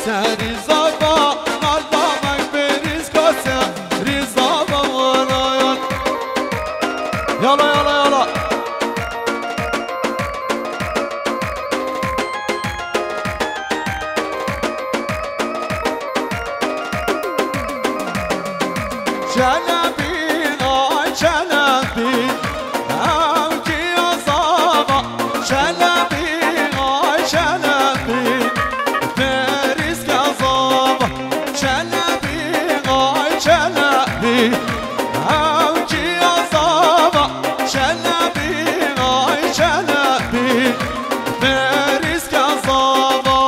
سریزابا قلبامک بریز کاسه ریزابا ورایان یالا یالا یالا چلبی آی چلبی اوکی آزابا چلبی آی چلبی بریز کازابا چلبی آی چلبی اوکی آزابا چلبی آی چلبی بریز کازابا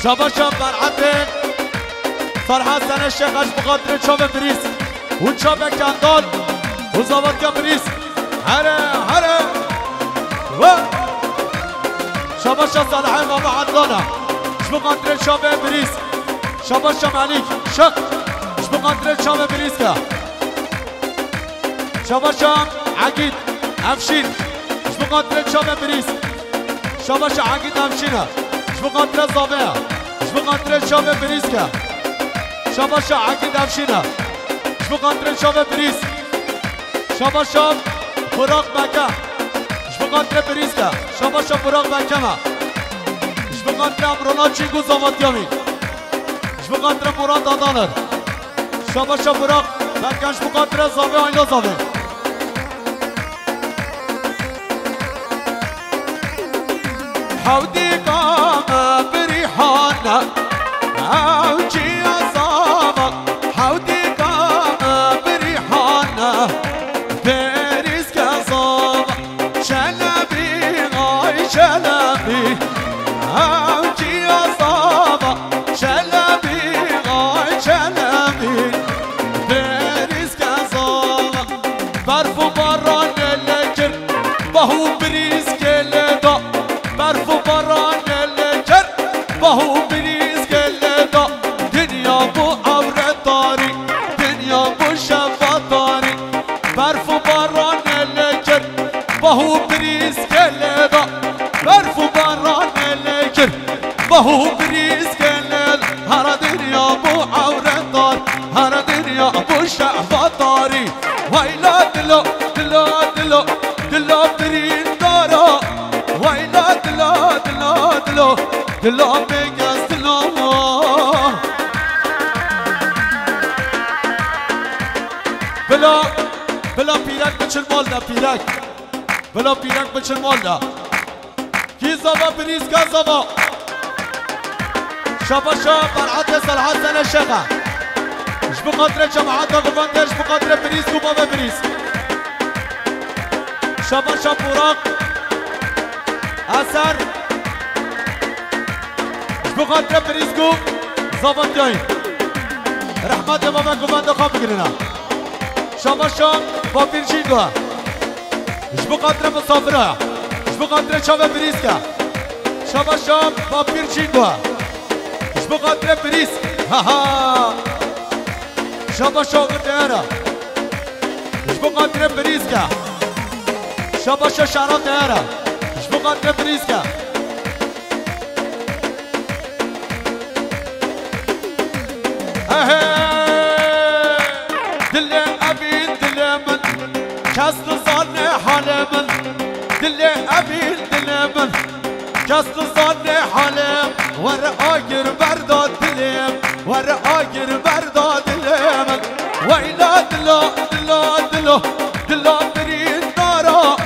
شباشا برعته صالح حسن الشيخ بقدر تشوف بريس وتشوف كندول وزبط كبريس هلا هلا شباشا صالح بابا عدلانة بقدر تشوف بريس شباشا مالك شق بقدر تشوف بريس كا شباشا عقيد افشين بقدر تشوف بريس شباشا عقيد افشينه بقدر الضبيع بقدر شوف بريسكا شباشا عقيد افشينا بقدر شوف بريس شباشا براق مكة بقدر بريسكا شباشا براق مكة بقدر امرونا چيگو زواتيامي بقدر مراد دادانر شباشا براق مكة بقدر زاوية اينا زاوية حودي قام بريحانا اوجي اصابا حودي قام بريحانا باريس كصابا شلبي غاي شلبي اوجي اصابا شلبي غاي شلبي باريس كصابا برفو بران اللجر بهو بريس كلدا برفو بران اللجر بهو بريز كلدا دنيا بو عورت داري دنيا بو شفات داري برفو بران اللجر بهو بريز كلدا برفو بران اللجر بهو بريز كلدا هر دنيا بو عورت دار هر دنيا بو شفات داري ويلا دلو دلو دلو دلو برين دارا ويلا دلو دلو دلو دلو بگز دلو بلا پیرک بچن مال دا پیرک بلا پیرک بچن مال دا کی زبا بریز کا زبا شباشا برعت صالح حسن الشيخ اش بقدر جماعات غفندر اش بقدر بريز وبابا بريز شباشا براق اثر بقدر بريزكو زبط جاي رحمة بابا كوفاندو خاب بگرنا شباشا با بيرجينغوا اش بقدر مسافرة اش بقدر شابا بريزكا شباشا با بيرجينغوا اش بقدر بريز ها ها شباشا غديرا اش بقدر بريزكا شباشا شارات ديرا اش بقدر بريزكا دل أبي دل من كاست صانع حال من دل أبي دل من كاست صانع حال ور آجر بردا دلم ور آجر بردا دلم ويلا دلا دلا دلا دلا برين دارا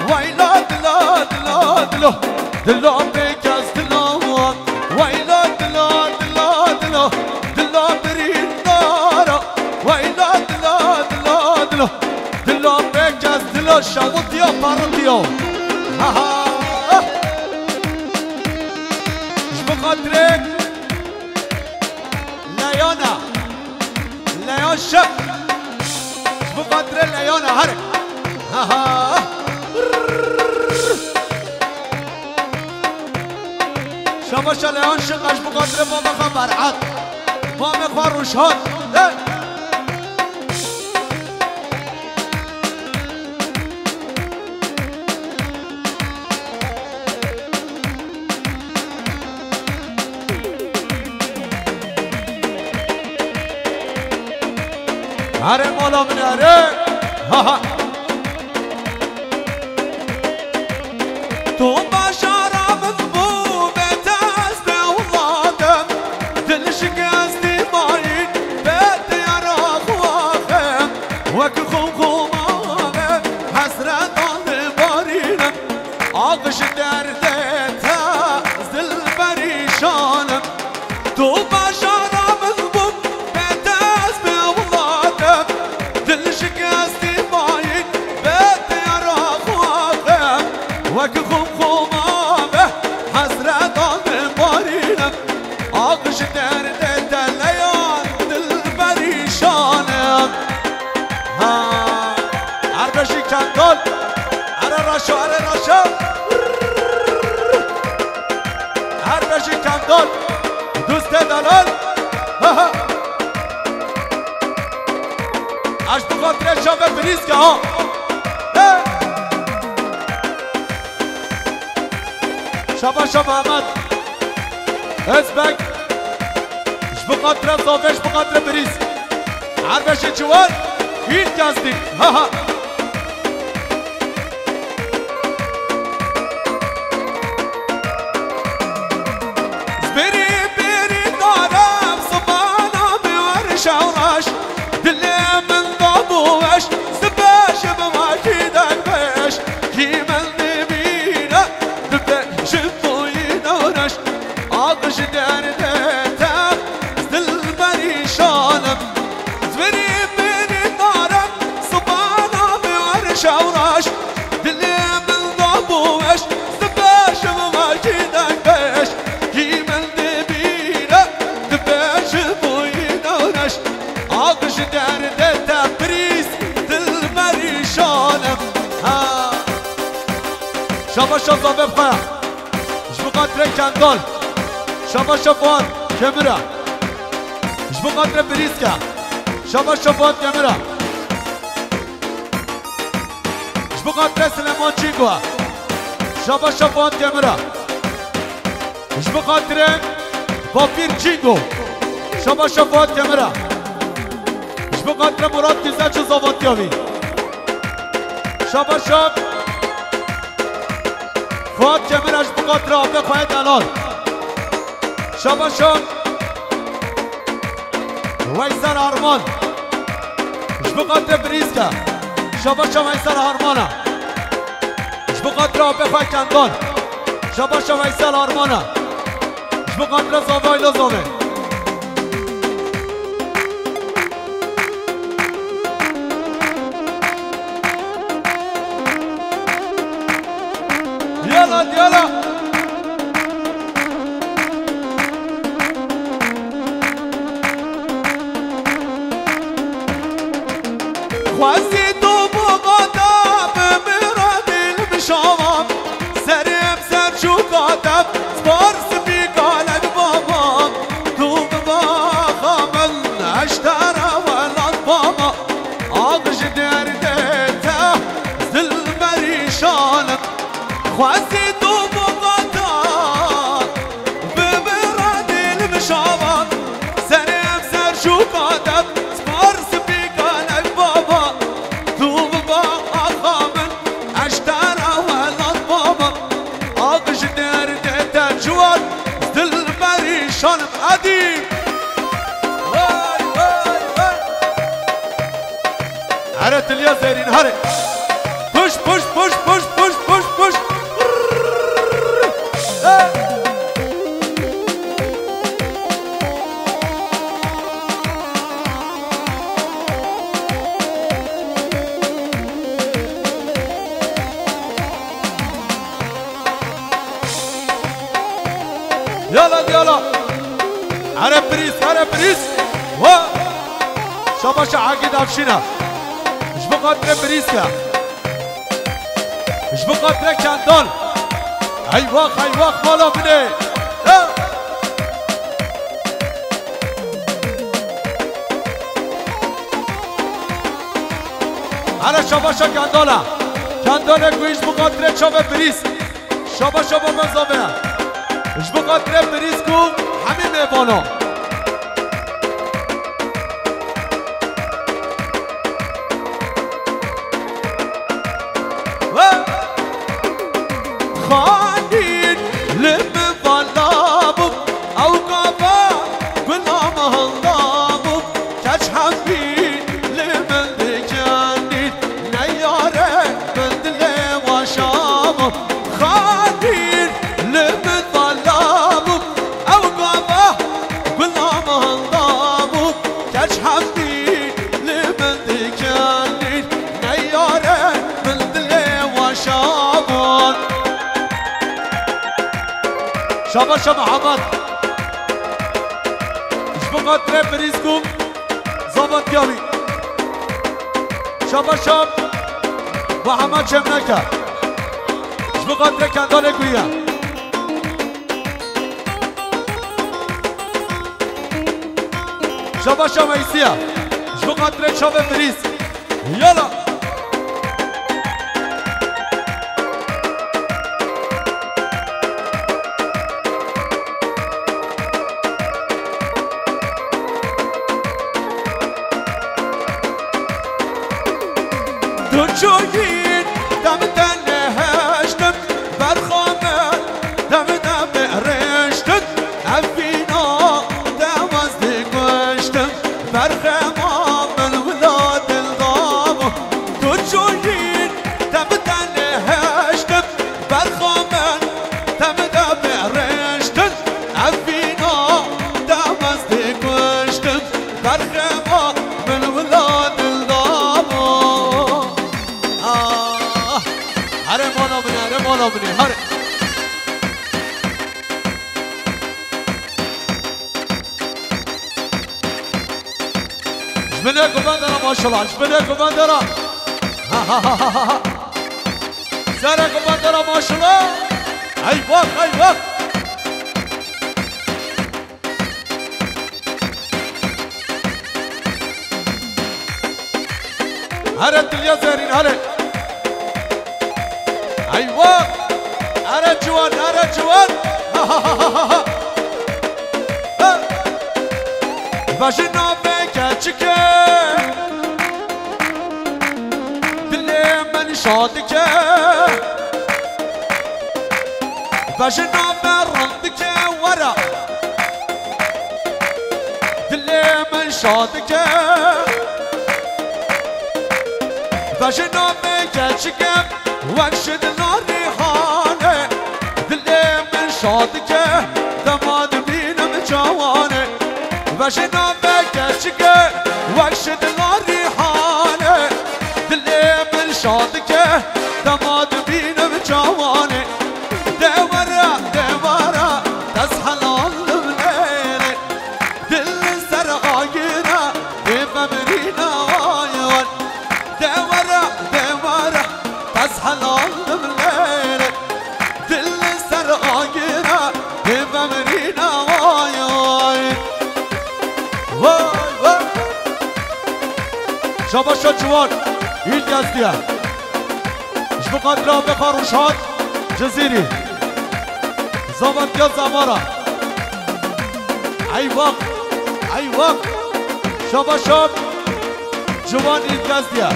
ويلا دلا دلا دلا دلا بكاس دلا ويلا دلا دلا دلا دلا برين دارا ويلا دلا دلا دلا دلا بكاس دلا شاوت يا بارديو ها ها بقدرك ليانا ليان شب بقدر ليانا هرك ها ها شباش ليان شقش بقدر ما بخبر عد ما مخبروش هاد هره مالا من هره تو بشارم بو بتاز به اولادم دل شکستی مایی بده یارا خواهم وک خومه حسرت آن بارینم آغش درده تاز دل پریشانم تو بشارم بو بتاز به اولادم دل شکستی مایی بده یارا خواهم وک خومه حسرت آن بارینم آغش درده دلیان دل پریشانم هر بشی کندال اره راشو هر بشی کندال دوست دلال اش بخاطر شب بریز که ها شبا محمد ازبک اش بخاطر صافش بخاطر بریز هر بشی چوان این کستی بری دارم صبانا بیور شورش دل من دابوش سباش بماکی دنبش کی من نبینه دبش بوی دورش آقش درده تا دل پریشانم بری دارم صبانا بیور شورش دل من دابوش سباش بماکی دنبش کی من نبینه دبش بوی دورش آقش درده تبریز دل پریشانم شبا زابه بخواه اش بقدر کندال شبا فواد کمرا اش بقدر بریز که شبا فواد کمرا اش بقدر سلمان چینگوه شبا فواد کمرا اش بقدر بافیر چینگو شبا فواد کمرا اش بقدر مراد کزه چو زاواتیاوی شبا فواد کمرش بقدر آبه خواهی دلال شبا ویسر آرمان اش بقدر بریز که شبا ویسر آرمانه اش بقدر آبه خواهی کندال شبا ویسر آرمانه اش بقدر زاوه ایلا زاوه يلا خواستی تو بقادم مرادی المشامم سرم سر شوقاتم سپارس بیگالد بابام تو بباخامن اشتر اولاد بابا آغش درده تا زل پریشانم خواستی تو بقادم بمرادی المشامم سرم سر شوقاتم سپارس بیگالد بابا تو بباخامن اشتر اولاد بابا آغش درده تا جوان زل پریشانم ادیم هره تلیا زیرین هره پوش يلا هره بريس شباش عاقد افشينا مش بقدر بريسكا مش بقدر كندال هيواخ مالا بني هره شباشا كنداله گویش بقدر چاوه بريس شباشا بمزامه مش بقدر بريسكو همين ميوانا عدنان شاباش محمد اشبقات بريزكم زبط يابي شاباش محمد شمنكا اشبقات كندال قوية شاباش ميسيا اشبقات شاب بريز يلا جوين دم تنهشتم برخامل دم رشتم عفينا دوازدي قشتم برخامل ولاد الضام تو جوين دم تنهشتم برخامل دم رشتم عفينا دوازدي قشتم برخامل ولاد مولا بني هاري جبناكم بندرة ما شاء الله جبناكم بندرة ساركم بندرة ما شاء الله ايوه ايوه هاري الدنيا زارين هاري ايوه ارى جوان ارى جوان باجنا بكاتشك دلي من شادك باجنا برندك ورا دلي من شادك باجنا بكاتشك وانشد نار ريحانه دلي من شادك دماد بينم جوانه باشنا بكشك وانشد نار ريحانه دلي من شادك دماد بينم جوانه دورا دورا تسحل الليل دل سرقاينا بفمرينا وايوان دورا دورا تسحل الليل دل سرقاينا بفمرينا وايوان واي واي شاباشا جوان إلياس ديا اشبقات لا بفاروشات جزيري زبط يا زمارة ايوه ايوه شاباشا جوان إلياس ديا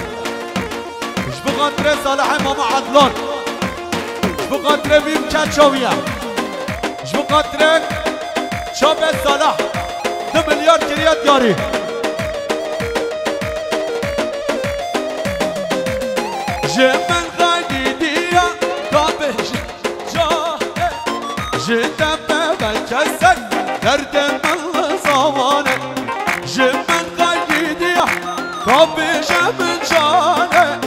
اشبقات صالح ماما عدلان اشبقات بيم كاتشاوية اشبقات شاب صالح 2 مليار كريات دياري جمن غادي ديا طابش جاه جدا بكسك درد من صوانه جمن غادي ديا طابش من جانه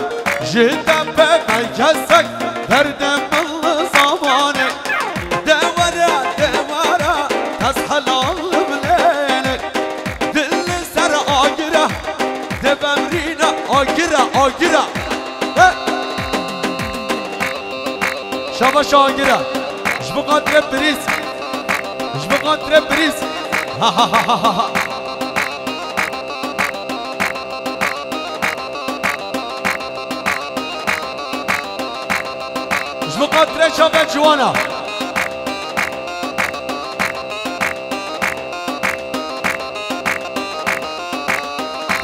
جدا بكسك درد من صوانه دورا دورا تصحى الليل دل سر آجرة دبمرينا آجرة آجرة شاباش آجرة جبقات بريز جبقات بريز ها ها ها ها ها جبقات شابات جوانا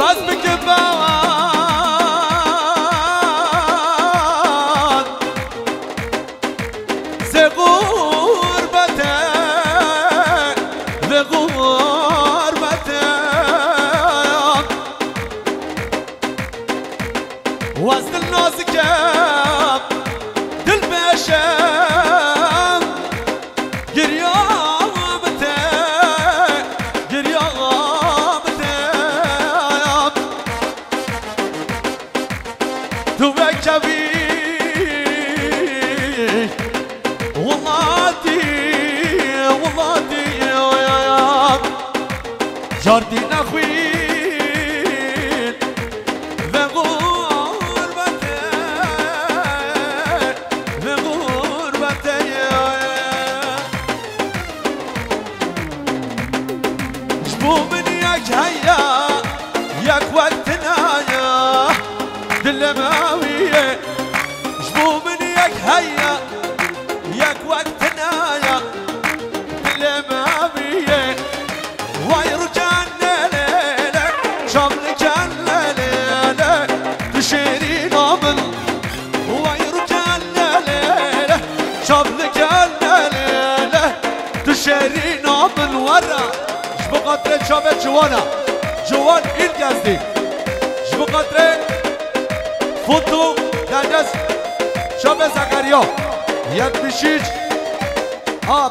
بس بكبان زي غربته وسط الناس كاب دل بشام قريامته تو كبير یاردی نخوین و غربته و غربته جبو من یک هیا یک وقت نایا دل ماویه جبو من یک هیا یک وقت نایا دل ماویه وای رو جنه لیله شامل جنه لیله تو شیری نامل وای رو جنه لیله شامل جنه لیله تو شیری نامل ورا جبو قطره شامل جوانا جوان این گزدی جبو قطره فوتو دنجز شامل زکریا یک بیشیج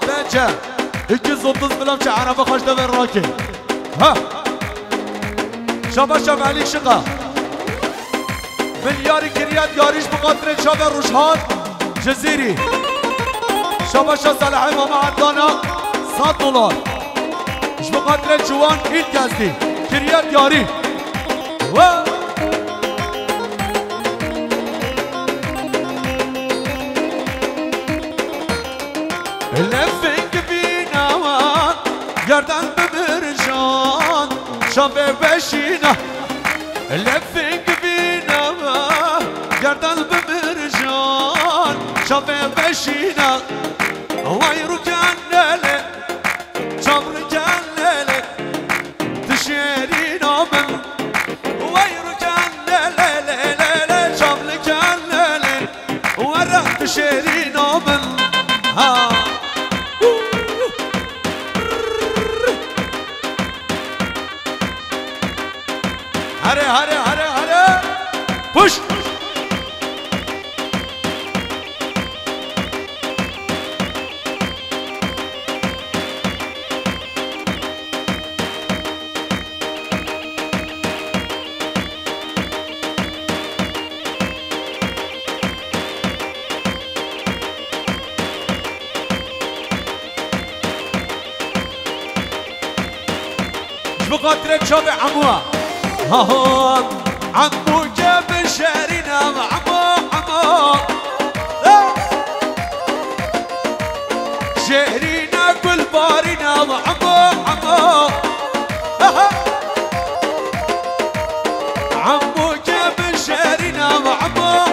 بنجه 230 بلام چه عربه خوش دو راکی ها شابه شابه علی شقا ملیاری کریت یاریش بقدر شابه روشهان جزیری شابه شا صالح امام عدانا $100 اش بقدر جوان این گزدی کریت یاری و گردن ببرشان شابه بشینه لفنگ بینم گردن ببرشان شابه بشینه وای رو جنله شابه جنله تشیری نامن وای رو جنله شابه جنله ورا تشیری نامن ها هره هره هره هره پوش بقدر شاب عموه عمو جاب شارينا عمو شهرينا كل بارينا عمو عمو جاب شارينا عمو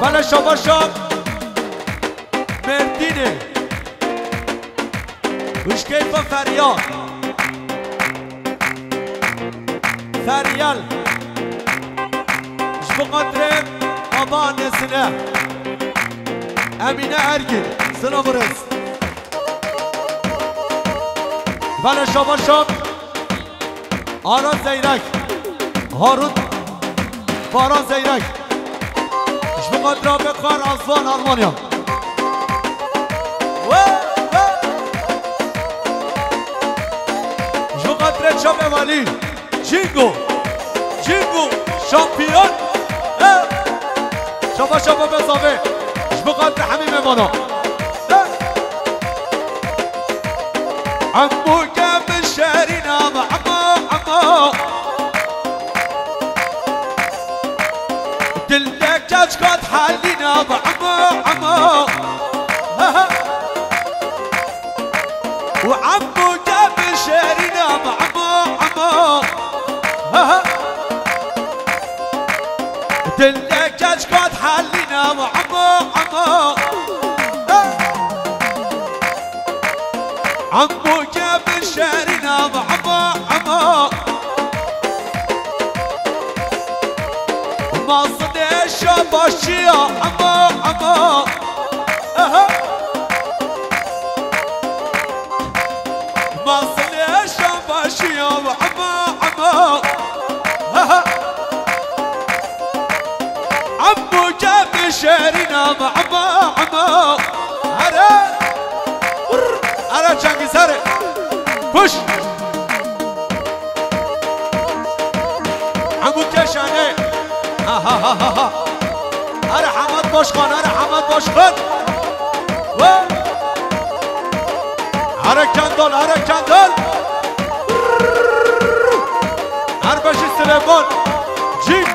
بله شابا شاب مردینه وش کیفا فریال اش بقدر بابا نسنه امینه ارگین سلام رس بله شابا شاب آران زیرک هارون باران زیرک بقدر بقار آسفان آلمانیا بقدر چاپ والی جینگو شامپیون شابا شابا بزاوه بقدر حمیم بانا عمو جاب شارينا عمو دلك جاجكات حالينا عمو وعمو جاب شارينا عمو دلك جاجكات حالينا عمو عمو جاب شارينا عمو ما صدق شباشيا عمو ما صدق شباشيا عمو عمو جاب شارينا عمو هره چنگیز هره پوش عمو کشانه هر حمد باشخان هر حمد باشخان هر کندال هر کندال هر بشی سلیمان جیم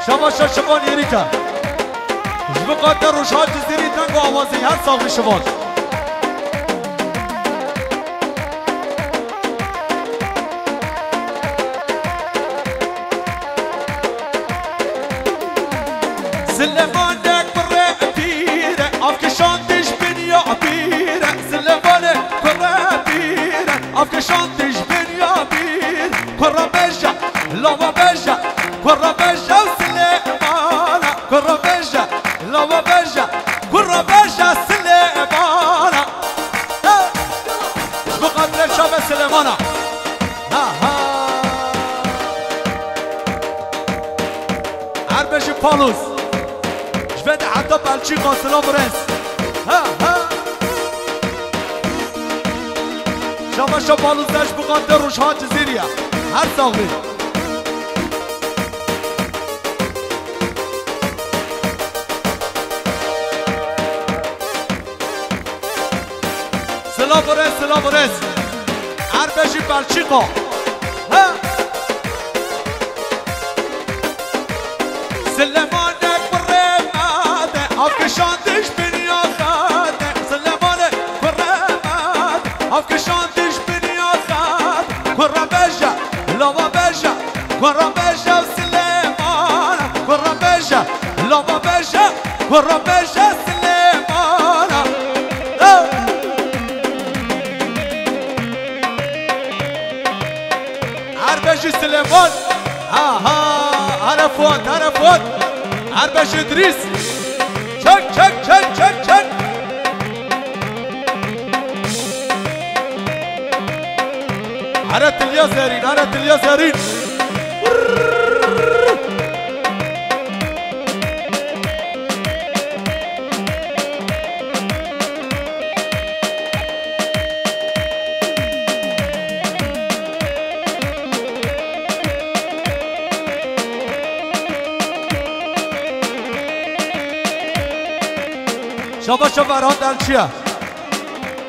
شما شبان یری کرد بقدر روشات جزیری تنگ و آوازی هر ساقی شبان سلمانك برا بيرة أفكشانتش بنيا بيرة سلمانك برا بيرة أفكشانتش بنيا بيرة كرة بجا لوا بجا كرة بجا سلمانا كرة بجا لوا بجا كرة بجا سلمانا بقدر شاب سلمانا عربش بالوس جبت حتى بالشي قاسلا برنس شما شبالوس داش بقدر روشها جزيرية هر ساغي سلا برنس عربشي بالشي قا سلمانك بالرمادة أفكشانتش بنيا خادة سلمانك بالرمادة أفكشانتش بنيا خادة كرة بجا لوا بجا كرة بجا سلمانة كرة بجا لوا بجا كرة بجا سلمانة عربشي سليمان عرفوت عربش إدريس شك عرت الياسرين شما بران دلچیه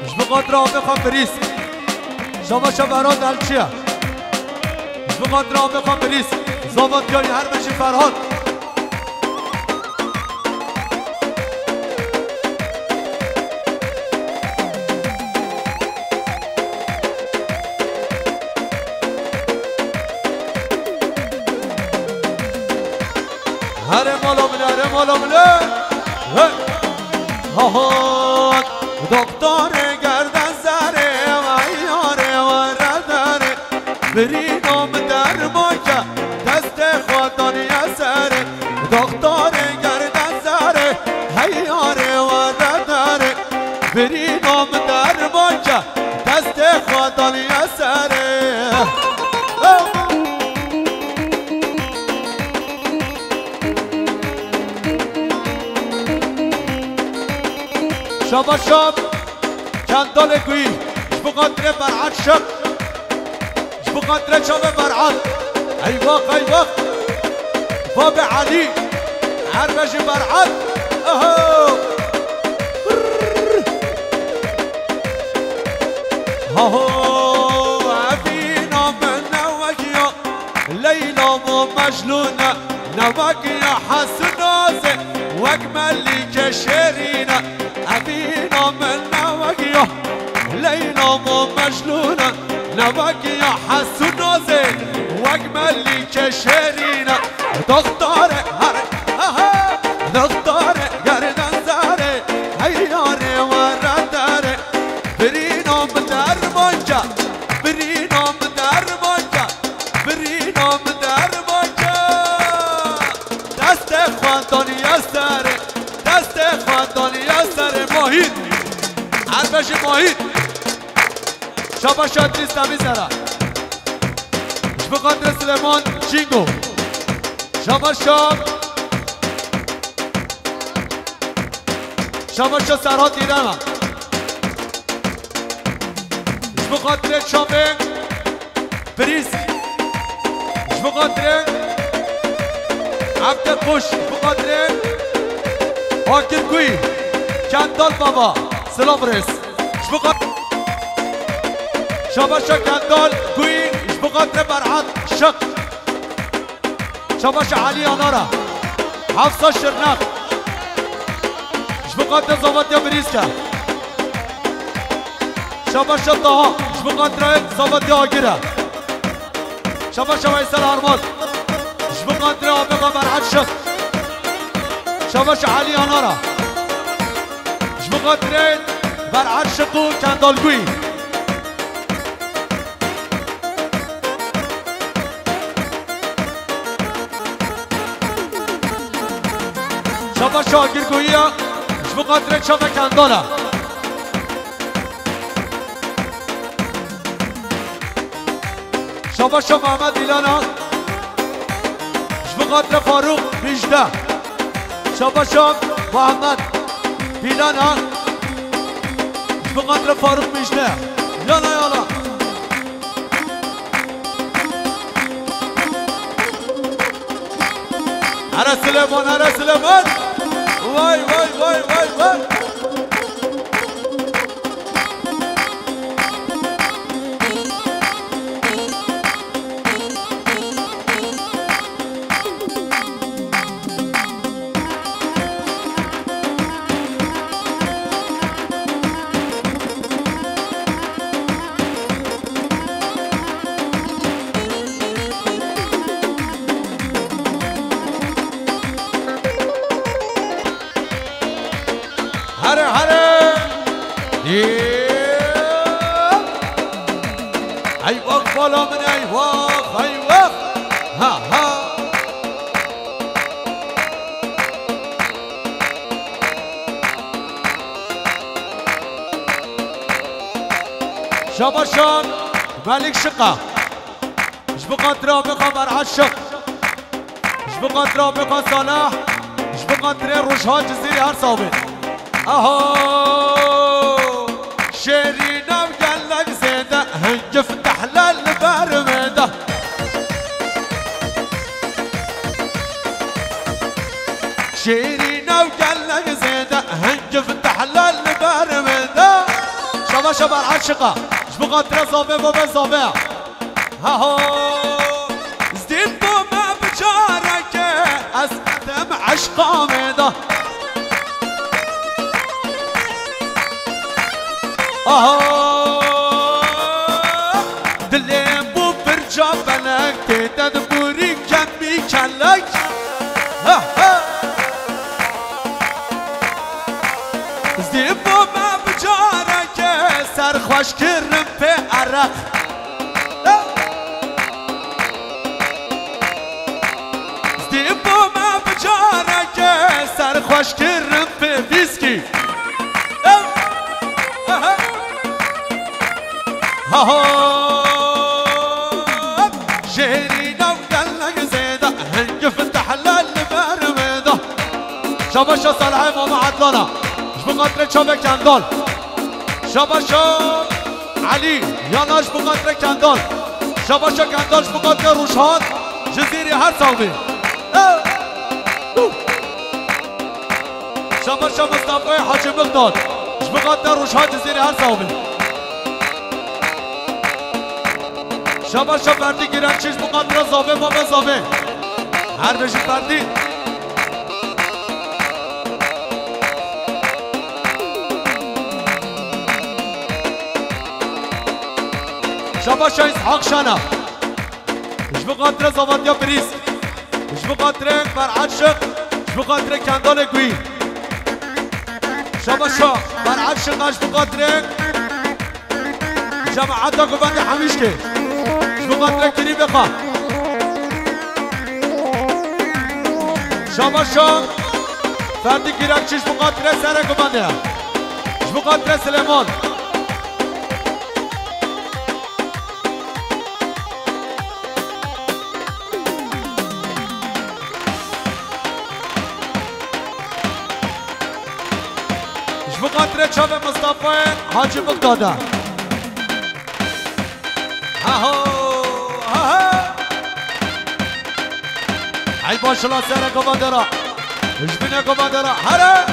اش بقدر آمه خوام بریس شما بران دلچیه اش بقدر آمه خوام بریس زاوات جایی هر بشی فرهاد هر مالا مله هاهان دکتر گردن سره و یاره و رداره بری نام در ماکه دست خودانی سره دکتر گردن سره یاره و رداره بری نام در ماکه دست خودانی سره شاب کندال گویی اش بقدر برعاد شب اش بقدر شاب برعاد ایواق باب علی عربش برعاد عفینا من نوکیا لیلا و مجنونه نوکیا حسنازه واجملی که شیرینه عفينا من نواقيا ليلى مو مجنونة نواقيا حسنا زين واجمل لي كشرينا دكتور دكتور قردن زاري هياري ورداري برينا مدار مانجا برينا مدار مانجا برينا مدار مانجا دست خوانداني يساري دست خوانداني يساري ماهید عربش ماهید شابا شادریس نمیزره اش بقدر سلیمان چینگو شابا شاب سرها دیدم اش بقدر شامه بریز اش بقدر هفته خوش بقدر آکر کوی کندال بابا سلام رس بقدر شباشا کندال کوی بقدر برعاد شق شباشا علی آنارا حفصا شرنق بقدر زواد یا بریز که شباشا دها بقدر زواد یا آگیره شباشا ویسل آرمان بقدر آبقا برعاد شق شباشا علی آنارا بقدر برعاد شق و کندال کوی شباشا آگیر کویه بقدر شبه کنداله شباشا محمد ایلانا بقدر فاروق بیجده شباشا محمد ایلانا بقدر فاروق بیجده یالا یالا هره سلیمان هره سلیمان وای وای وای وای وای هره هره ای وقت بالا من ای وقت ها ها شباشان ملک شقه بقدر آبقا برعشق بقدر آبقا صالح بقدر روشها جزیری هر ثابت اهو شيرينا وقلق زيده هنج فتح للبرمده شيرينا وقلق زيده هنج فتح للبرمده شبا شبا العشقه شبقدر صابع بابا صابع اهو زدين بوما بجارك اسقدم عشقه مده دلیم بو برجا بلک تیتد بوری کمی کلک زدیم بو ما بجارک سرخوش کرم پی عرق زدیم بو ما بجارک سرخوش کرم پی ویسکی شهرينا وقلق زيده هنج فتح للبرمده شباشا صالحي ماما عدلانا بقدر شبه كندال شباشا علي ياناش بقدر كندال شباشا كندالش بقدر روشهان جزيري هر صوبي شباشا مصطفى حاجي مقداد بقدر روشهان جزيري هر صوبي شباشا فردی گیرن چیز بقدر زابه بابا زابه هر بشی فردی شباشا اسحاق شانا اش بقدر زوادیا بریز اش بقدر برعشق اش بقدر کندال گوی شباشا برعشق اش بقدر جماعتا گوبند حمیشکه بقدر کری بخوا شباشا فردی گیرک چیش بقدر سره گبنده بقدر سلیمان بقدر چاپ مصطفى حاجی مقداده ای باشلا سر کماندرا اجبین کماندرا هره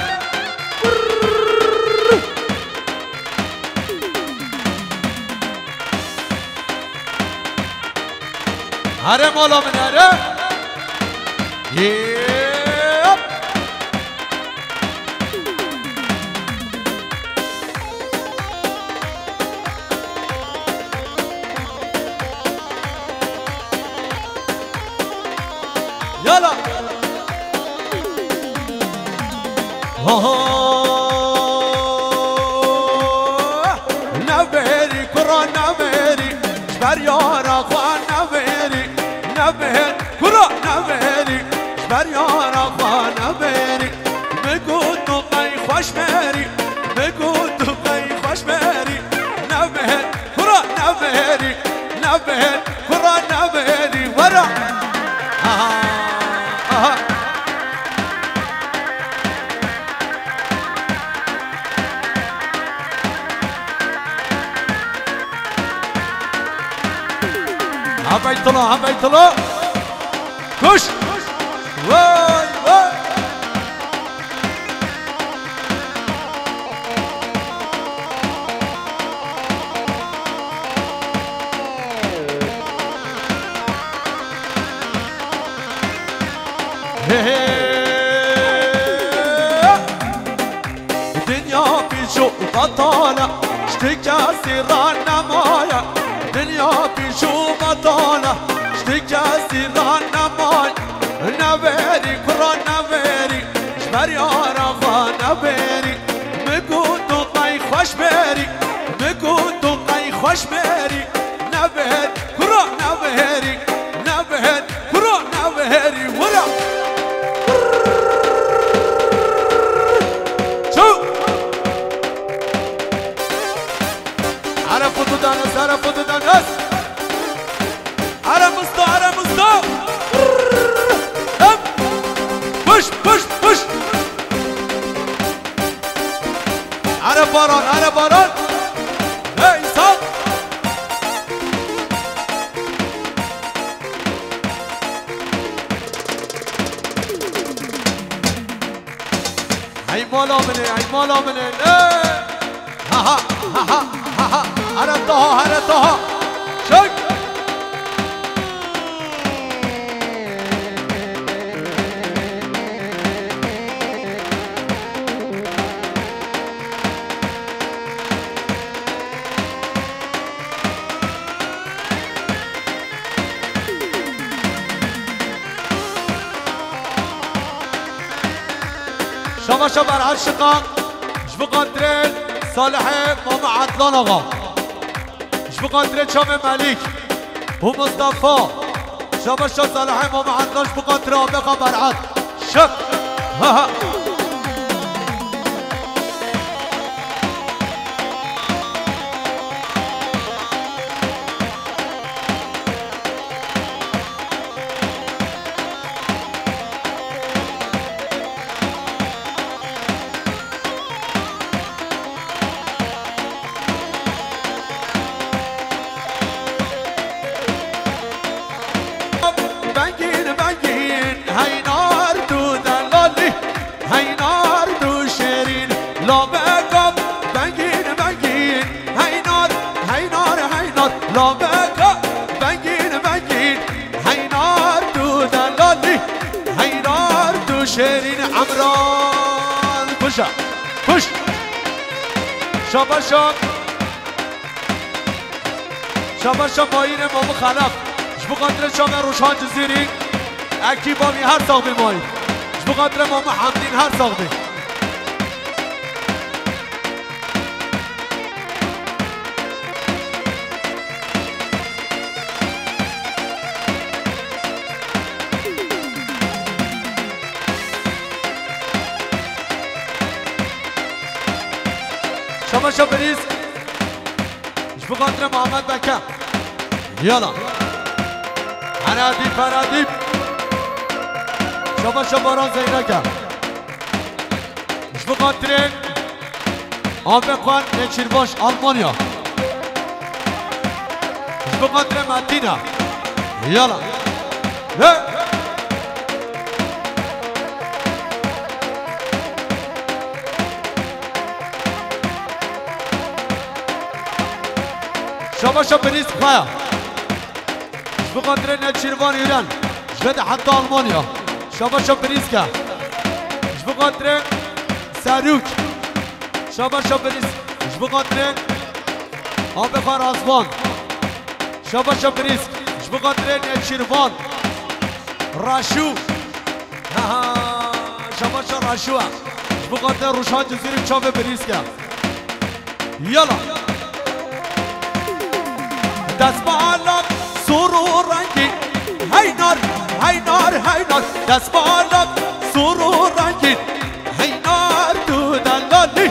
هره مولا من هره یپ یالا نبهری کرا نبهری شبر یارا خواه نبهری نبهر کرا نبهری شبر یارا خواه نبهری بگو تو قی خوش بری بگو تو قی خوش بری نبهر کرا نبهری نبهر کرا نبهری ورا حبيت الله كش واي واي الدنيا في شوق بطالة اشتكى سيران نمايا دنیا پیشو مطاله شتیک سیران نمای نبری کرا نبری شبر یارا خواه نبری بگو تو قی خوش بری بگو تو قی خوش بری نبر کرا نبری نبر کرا نبری ورا عرفتو دانس عرفتو دانس عرمستو عرمستو بش بش بش عرب باران عرب باران هی انسان هی مالا منه هی مالا منه ها ها ها ها هرتها هرتها شك شما بر عاشقان اش بقدرین صالح ماما عدلان آقا اش بقدرین شام ملیک و مصطفى شما صالح ماما عدلان اش بقدر آبقا بر عد شک ها شيرين عمران بشا بش شاباشا شاباشا باين ماما خلف اش بقدر شام روشان جزيري اكي بامي هر ساق بماي اش بقدر ماما حمدين هر ساق بي شما بریز اش بقدر محمد بکم یالا هنادیب هنادیب شما باران زیرکم اش بقدر آمکان نچیرباش آلمانیا اش بقدر مدینه یالا شاباشا بریز خوایا بقدر نچیروان ایران جد حتی آلمانیا شاباشا بریز که بقدر سروک شاباشا بریز بقدر آب خراسوان شاباشا بریز بقدر نچیروان راشو شاباشا راشو بقدر روشان جزیره چاوه بریز که یالا دست بالات سرور رنگی هینار هینار هینار دست بالات سرور رنگی هینار تو دلالی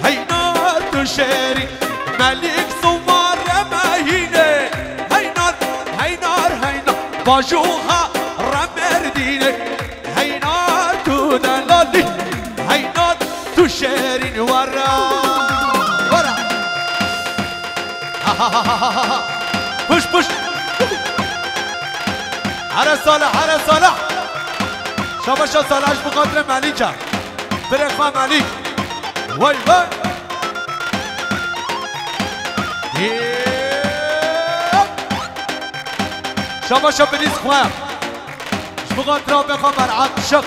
هینار تو شهری ملیک سوار مهینه هینار هینار هینار باجوها رمردینه هینار تو دلالی هینار تو شهری ورا پوش پوش هر صالح شاباشا صالحش بقدر ملیکه برخواه ملیک وای وای شاباشا بریز خواه بقدر بخواه برعب شق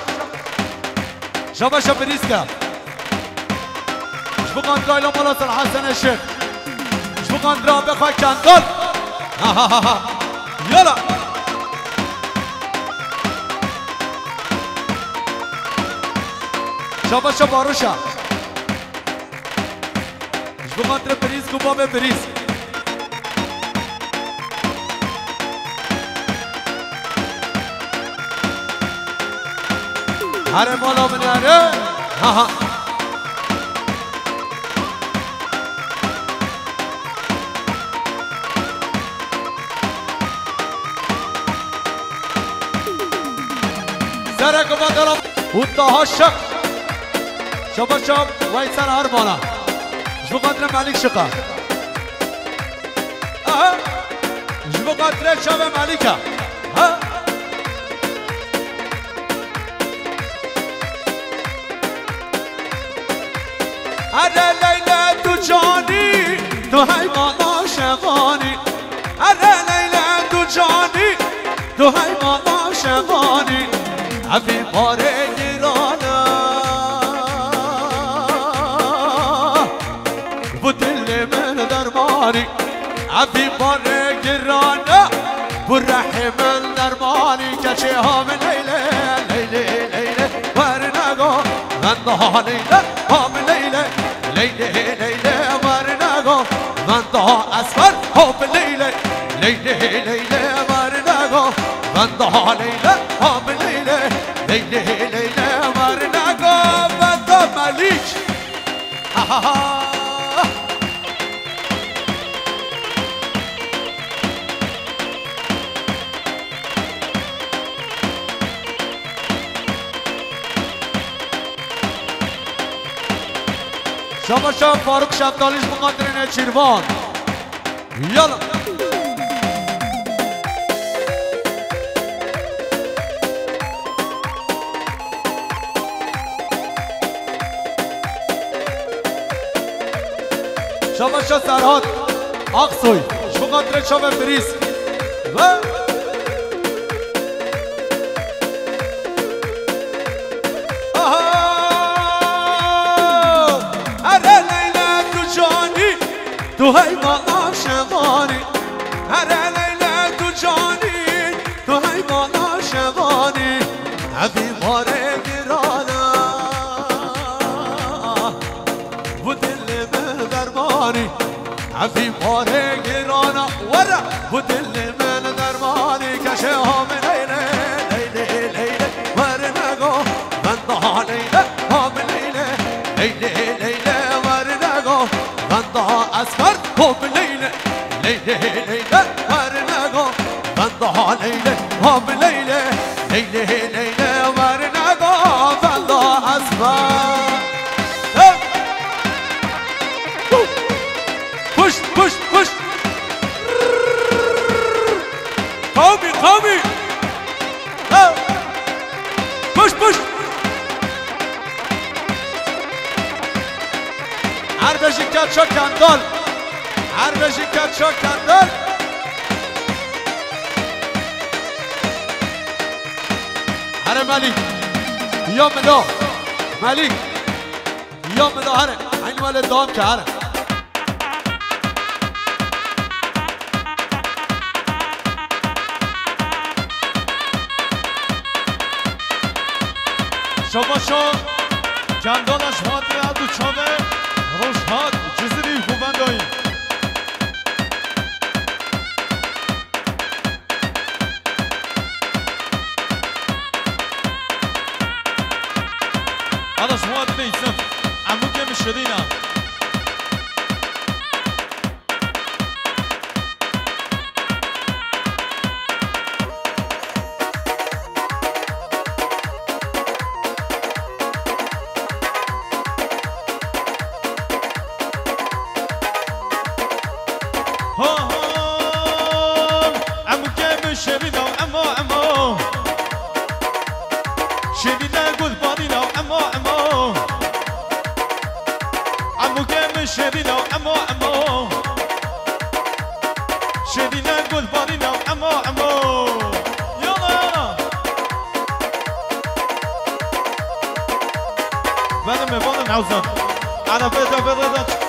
شاباشا بریز که بقدر ایلا مولا صالح حسن الشیخ بقدر بخواه کندال یالا شاباشا باروشا بقدر بریز گوباب بریز هره مالا مناره سرک و دارم اوتاها شق شاباشا ویسر هر مالا جبو قدر ملیک شقا جبو قدر شاب ملیکا اره لیله تو جانی تو حیوان عاشقانی اره لیله تو جانی تو حیوان عاشقانی ابی باره گیرانه بو دل من درمانی ابی باره گیرانه بو رحم من درمانی کچه ها من لیله لیله لیله ورنگو منده لیله ها من لیله لیله لیله ورنگو منده اسفر ها من لیله لیله لیله ورنگو منده لیله ها من لیله لیله لیله ورنگو منده ملیک شاباشا فاروق شبدالیش بقدر نچیروان یالا شاباشا سرحاد اقصوی بقدر شاب بریز تو حیوان عاشقانی هر لیله تو جانی تو حیوان عاشقانی ابی باره گرانه و دل من درمانی ابی باره گرانه ورا و دل من درمانی کشه ها من لیله لیله لیله ورنگو من ده لیله ها من لیله لیله لیله ورنگو من ده اسکر ها من لیله لیله لیله ورنگو من ده لیله ها من لیله لیله لیله ورنگو من ده اسکر push push push قومي push push هر بشکت شو کندال هر بشی کت شا کندن هر ملیک یا مدا ملیک یا مدا هر این مال دام که هر شباشا کندانش هاتی هدو چاوه روش هات جزیری خوبندایی هذا شوات بيتسف عمو كم الشدينة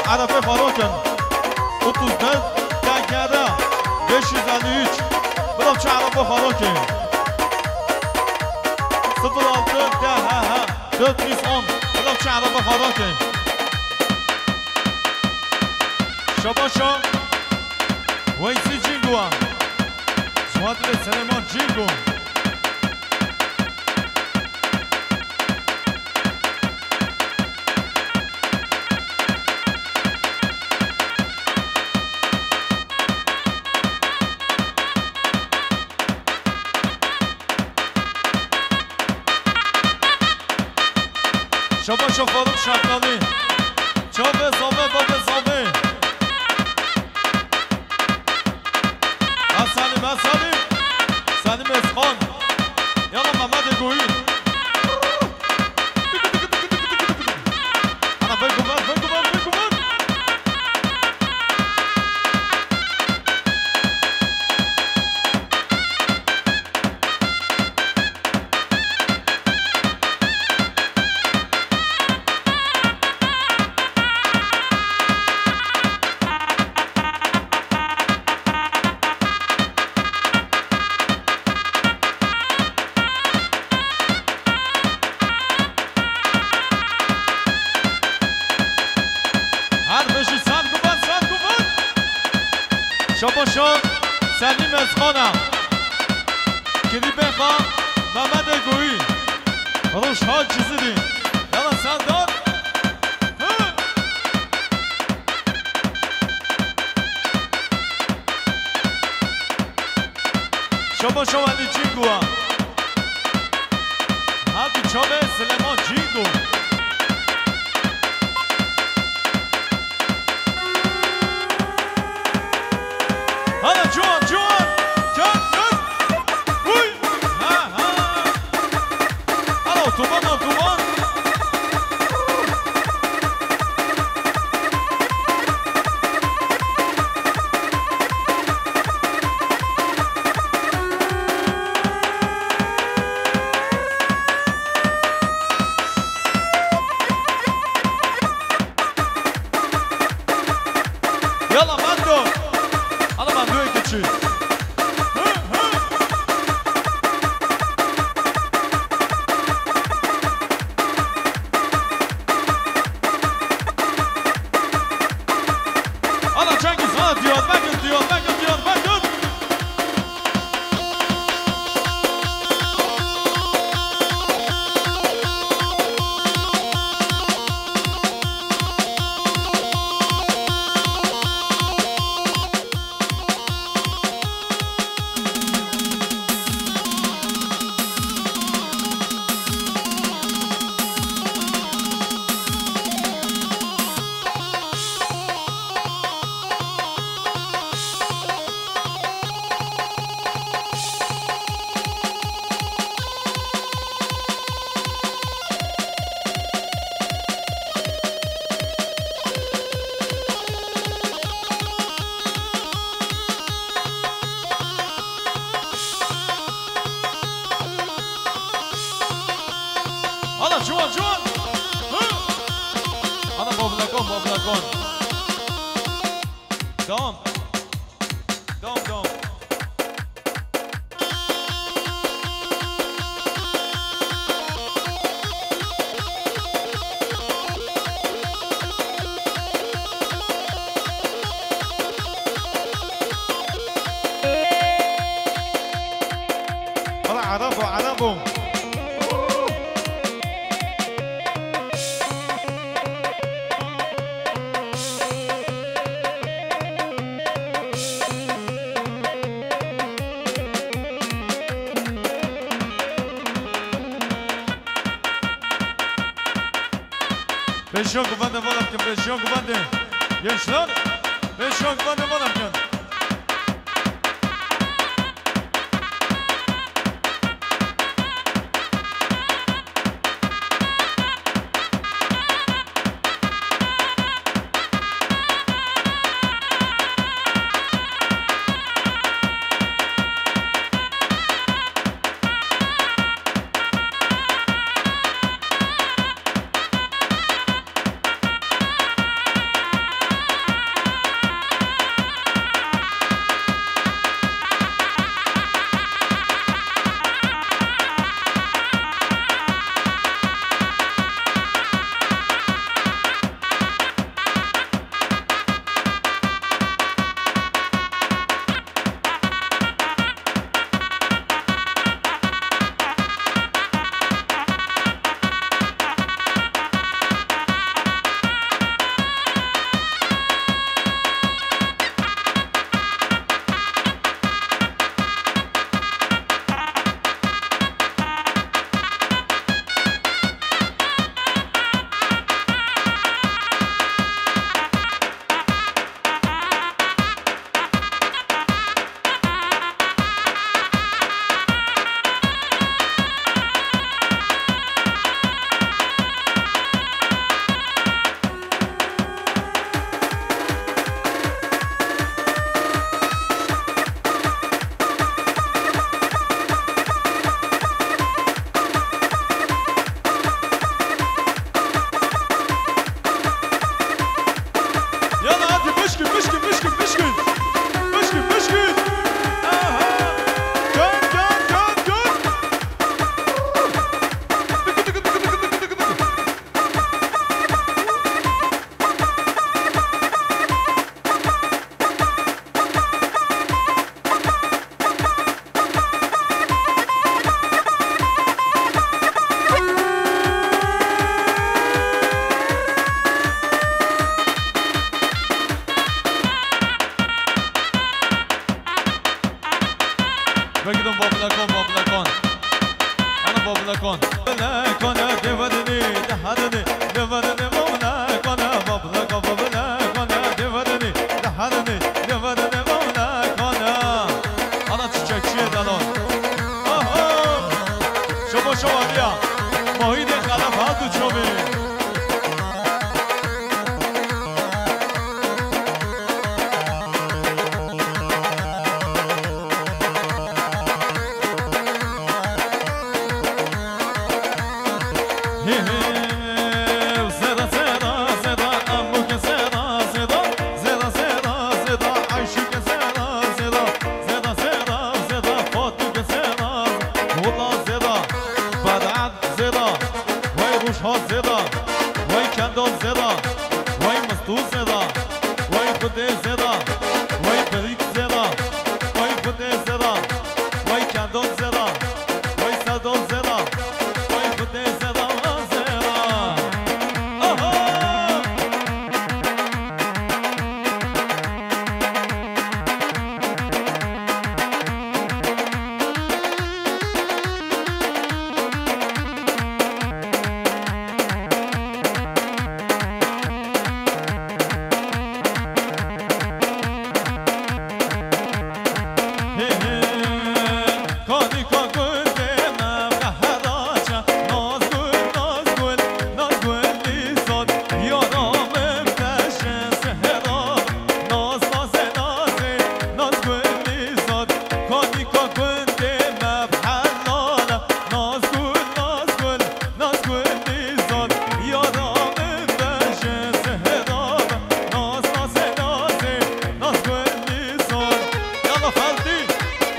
عرفه فاروکن 39 دکده 553 بدم چه عرفه فاروکن 06 10 410 بدم چه عرفه فاروکن شباشا ویسی جینگو جوادل سلیمان جینگو شباشا فاروق شقالی چاوه زامه بابه زامه سلیم سلیم اسخان یالا محمد گویی انا بگو من شباشا سلیم اسخانم کلیپ خان محمد گویی روش ها چیزی یالا سندان شباشا ولی جینگو هدو چاوه سلیمان جینگو دام دام دام عربو عربو بشون گفته بالم کن بشون گفته gençler بشون گفته بالم کن بگیدم بابلکان انا بابلکان بابلکان دیوادنی دهادنی دیوادنی بابلکان بابلکان دیوادنی دهادنی دیوادنی بابلکان انا çiçekçiye dalon شما بیا محیط خلف ها دو چوبی Zeda, zeda, ambuke zeda, zeda, zeda, zeda, zeda, ayşuke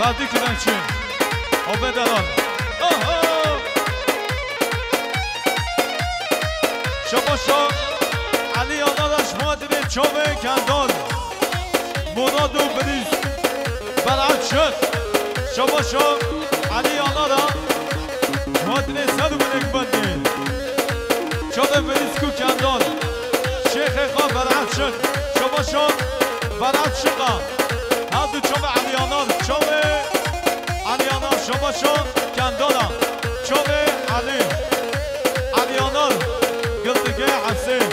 هادی کردن چی آب دلال شباشا علی آنادش مادر چوبه کندان مراد و بریز برعد شد شباشا علی آنادا مادر سر بنک بندی چوبه بریز کو کندان شیخ خواه برعد شد شباشا برعد شقا هادو چوبه علی آناد چوبه علی آناد شباشا کندانا چوبه علی آناد قلتقى حسين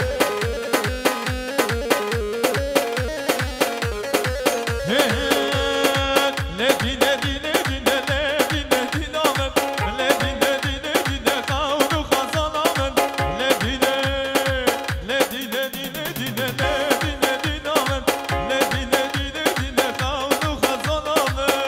نادي نادي نادي نادي نادي نامن نادي نادي نادي نخاون وخزان نامن نادي نادي نادي نادي نادي نادي نامن نادي نادي نادي نخاون وخزان نامن